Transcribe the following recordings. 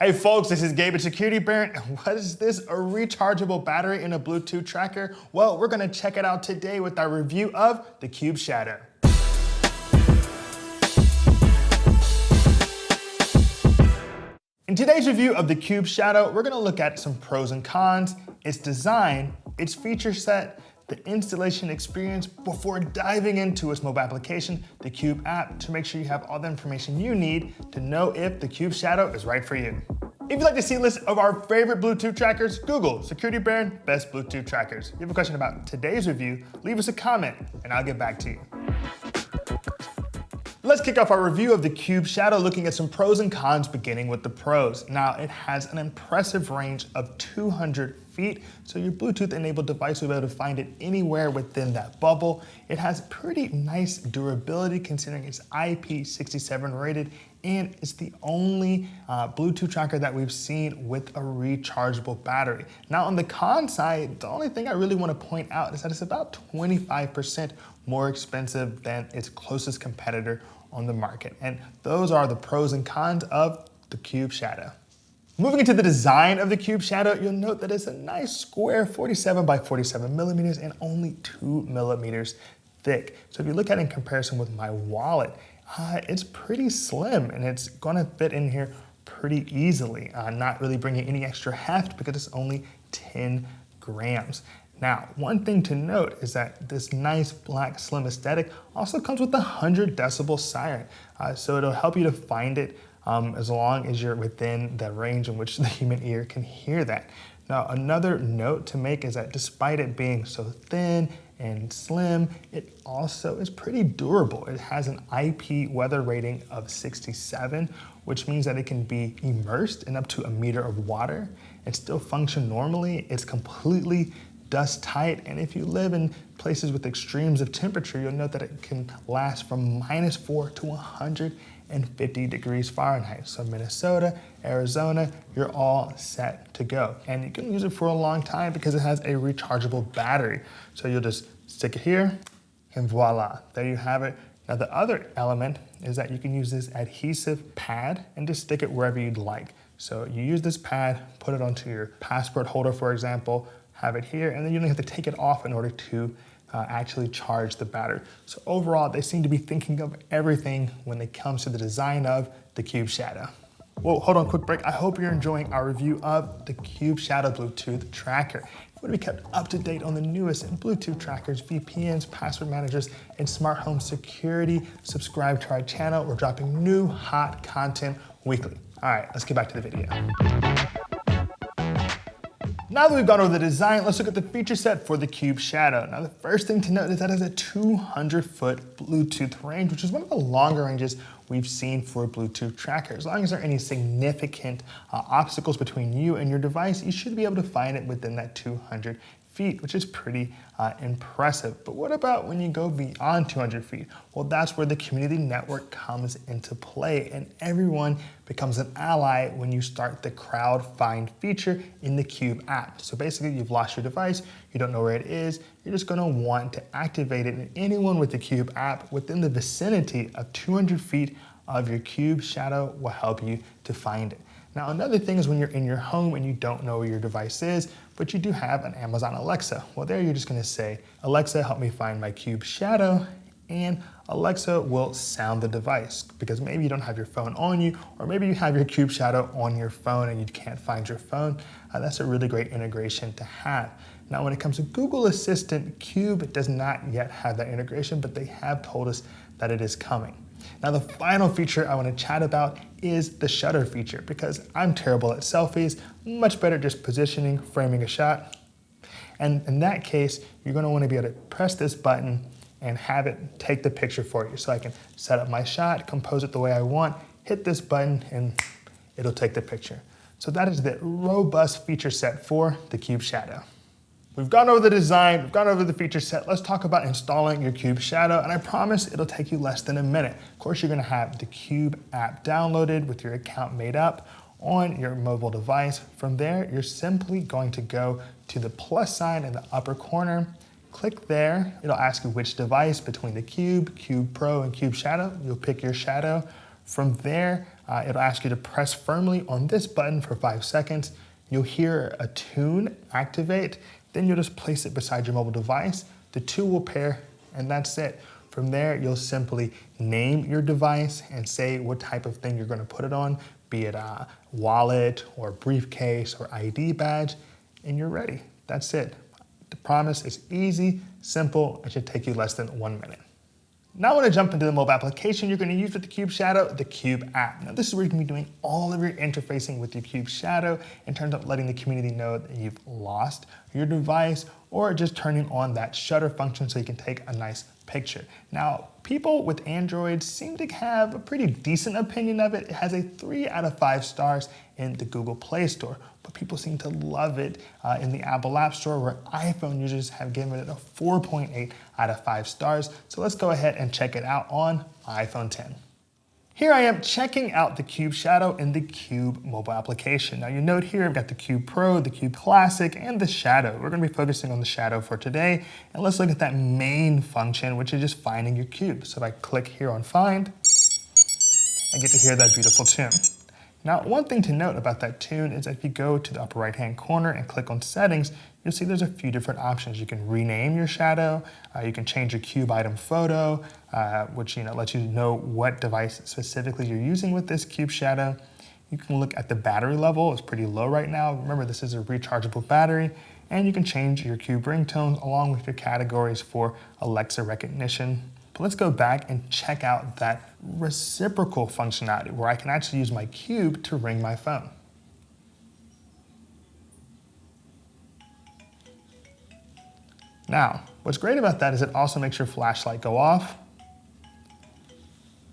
Hey folks, this is Gabe at Security Bear, and what is this, a rechargeable battery in a Bluetooth tracker? Well, we're gonna check it out today with our review of the Cube Shadow. In today's review of the Cube Shadow, we're gonna look at some pros and cons, its design, its feature set, the installation experience before diving into its mobile application, the Cube app, to make sure you have all the information you need to know if the Cube Shadow is right for you. If you'd like to see a list of our favorite Bluetooth trackers, Google Security Bear Best Bluetooth Trackers. If you have a question about today's review, leave us a comment and I'll get back to you. Let's kick off our review of the Cube Shadow looking at some pros and cons, beginning with the pros. Now, it has an impressive range of 200 feet, so your Bluetooth-enabled device will be able to find it anywhere within that bubble. It has pretty nice durability considering it's IP67 rated, and it's the only Bluetooth tracker that we've seen with a rechargeable battery. Now, on the con side, the only thing I really want to point out is that it's about 25% more expensive than its closest competitor on the market. And those are the pros and cons of the Cube Shadow. Moving into the design of the Cube Shadow, you'll note that it's a nice square 47 by 47 millimeters and only 2 millimeters thick. So if you look at it in comparison with my wallet, it's pretty slim and it's gonna fit in here pretty easily, not really bringing any extra heft because it's only 10 grams. Now, one thing to note is that this nice black slim aesthetic also comes with a 100 decibel siren. So it'll help you to find it as long as you're within the range in which the human ear can hear that. Now, another note to make is that despite it being so thin and slim, it also is pretty durable. It has an IP weather rating of 67, which means that it can be immersed in up to 1 meter of water and still function normally. It's completely dust tight, and if you live in places with extremes of temperature, you'll note that it can last from -4 to 150 degrees Fahrenheit. So Minnesota, Arizona, you're all set to go. And you can use it for a long time because it has a rechargeable battery. So you'll just stick it here and voila, there you have it. Now the other element is that you can use this adhesive pad and just stick it wherever you'd like. So you use this pad, put it onto your passport holder, for example, have it here, and then you don't have to take it off in order to actually charge the battery. So overall, they seem to be thinking of everything when it comes to the design of the Cube Shadow. Whoa, hold on, quick break. I hope you're enjoying our review of the Cube Shadow Bluetooth tracker. If you want to be kept up to date on the newest in Bluetooth trackers, VPNs, password managers, and smart home security, subscribe to our channel. We're dropping new hot content weekly. All right, let's get back to the video. Now that we've gone over the design, let's look at the feature set for the Cube Shadow. Now, the first thing to note is that it has a 200-foot Bluetooth range, which is one of the longer ranges we've seen for a Bluetooth tracker. As long as there are any significant obstacles between you and your device, you should be able to find it within that 200 feet, which is pretty impressive. But what about when you go beyond 200 feet? Well, that's where the community network comes into play, and everyone becomes an ally when you start the crowd find feature in the Cube app. So basically, you've lost your device, you don't know where it is, you're just gonna want to activate it, and anyone with the Cube app within the vicinity of 200 feet of your Cube Shadow will help you to find it. Now, another thing is when you're in your home and you don't know where your device is, but you do have an Amazon Alexa. Well, there you're just gonna say, Alexa, help me find my Cube Shadow, and Alexa will sound the device because maybe you don't have your phone on you, or maybe you have your Cube Shadow on your phone and you can't find your phone. That's a really great integration to have. Now, when it comes to Google Assistant, Cube does not yet have that integration, but they have told us that it is coming. Now, the final feature I want to chat about is the shutter feature because I'm terrible at selfies, much better just positioning, framing a shot. And in that case, you're going to want to be able to press this button and have it take the picture for you. So I can set up my shot, compose it the way I want, hit this button, and it'll take the picture. So that is the robust feature set for the Cube Shadow. We've gone over the design, we've gone over the feature set. Let's talk about installing your Cube Shadow, and I promise it'll take you less than a minute. Of course, you're gonna have the Cube app downloaded with your account made up on your mobile device. From there, you're simply going to go to the plus sign in the upper corner, click there. It'll ask you which device between the Cube, Cube Pro, and Cube Shadow. You'll pick your Shadow. From there, it'll ask you to press firmly on this button for 5 seconds. You'll hear a tune activate, then you'll just place it beside your mobile device. The two will pair, and that's it. From there, you'll simply name your device and say what type of thing you're going to put it on, be it a wallet or briefcase or ID badge, and you're ready. That's it. The promise is easy, simple, and should take you less than 1 minute. Now I want to jump into the mobile application you're going to use with the Cube Shadow, the Cube app. Now this is where you're going to be doing all of your interfacing with your Cube Shadow in terms of letting the community know that you've lost your device or just turning on that shutter function so you can take a nice picture. Now, people with Android seem to have a pretty decent opinion of it. It has a 3 out of 5 stars in the Google Play Store, but people seem to love it in the Apple App Store, where iPhone users have given it a 4.8 out of 5 stars. So let's go ahead and check it out on iPhone 10. Here I am checking out the Cube Shadow in the Cube mobile application. Now you note here I've got the Cube Pro, the Cube Classic, and the Shadow. We're going to be focusing on the Shadow for today, and let's look at that main function, which is just finding your cube. So if I click here on Find, I get to hear that beautiful tune. Now, one thing to note about that tune is that if you go to the upper right-hand corner and click on Settings, you'll see there's a few different options. You can rename your shadow, you can change your cube item photo, which lets you know what device specifically you're using with this Cube Shadow. You can look at the battery level. It's pretty low right now. Remember, this is a rechargeable battery. And you can change your cube ringtones along with your categories for Alexa recognition. But let's go back and check out that reciprocal functionality where I can actually use my cube to ring my phone. Now, what's great about that is it also makes your flashlight go off.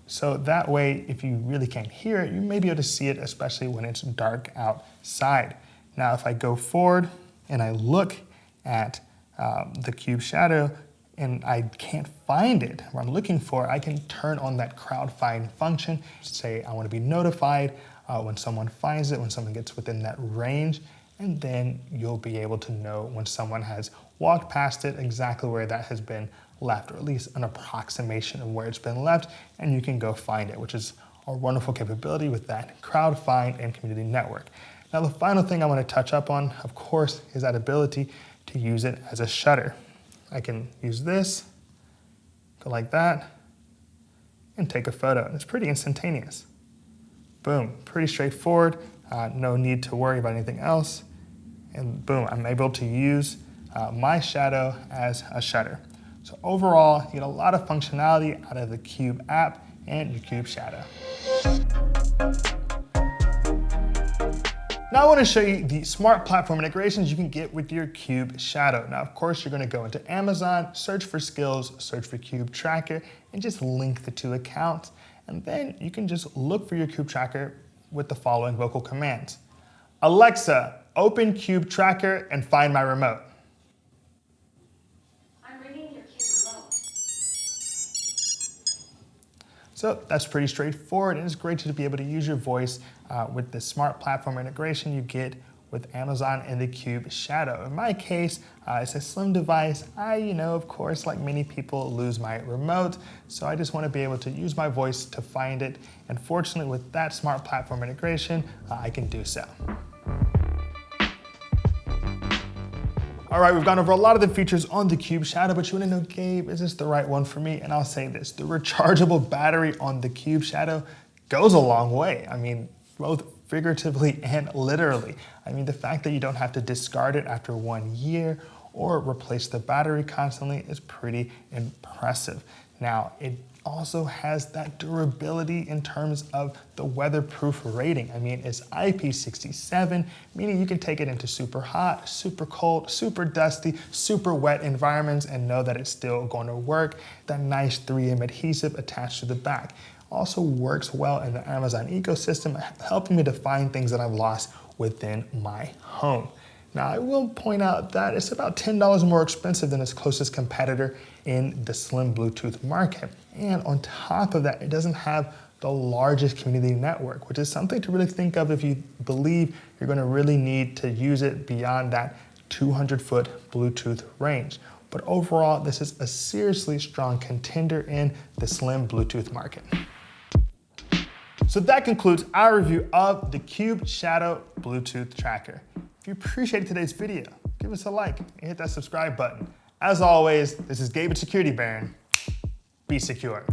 So that way, if you really can't hear it, you may be able to see it, especially when it's dark outside. Now, if I go forward and I look at the Cube Shadow and I can't find it, what I'm looking for, I can turn on that crowd find function. Say I want to be notified when someone finds it, when someone gets within that range, and then you'll be able to know when someone has walked past it exactly where that has been left, or at least an approximation of where it's been left, and you can go find it, which is a wonderful capability with that crowd find and community network. Now, the final thing I want to touch up on, of course, is that ability to use it as a shutter. I can use this, go like that, and take a photo. It's pretty instantaneous. Boom, pretty straightforward. No need to worry about anything else. And boom, I'm able to use my shadow as a shutter. So overall, you get a lot of functionality out of the Cube app and your Cube Shadow. Now I want to show you the smart platform integrations you can get with your Cube Shadow. Now, of course, you're going to go into Amazon, search for skills, search for Cube Tracker, and just link the two accounts. And then you can just look for your Cube Tracker with the following vocal commands. Alexa, open Cube Tracker and find my remote. I'm ringing your Cube remote. So that's pretty straightforward, and it's great to be able to use your voice with the smart platform integration you get with Amazon and the Cube Shadow. In my case, it's a slim device. I, of course, like many people, lose my remote, so I just want to be able to use my voice to find it. And fortunately, with that smart platform integration, I can do so. All right, we've gone over a lot of the features on the Cube Shadow, but you want to know, Gabe, is this the right one for me? And I'll say this, the rechargeable battery on the Cube Shadow goes a long way. I mean, both figuratively and literally. I mean, the fact that you don't have to discard it after 1 year or replace the battery constantly is pretty impressive. Now, it also has that durability in terms of the weatherproof rating. I mean, it's IP67, meaning you can take it into super hot, super cold, super dusty, super wet environments and know that it's still going to work. That nice 3M adhesive attached to the back also works well in the Amazon ecosystem, helping me to find things that I've lost within my home. Now, I will point out that it's about $10 more expensive than its closest competitor in the slim Bluetooth market. And on top of that, it doesn't have the largest community network, which is something to really think of if you believe you're going to really need to use it beyond that 200-foot Bluetooth range. But overall, this is a seriously strong contender in the slim Bluetooth market. So that concludes our review of the Cube Shadow Bluetooth tracker. If you appreciated today's video, give us a like and hit that subscribe button. As always, this is Gabe at Security Baron. Be secure.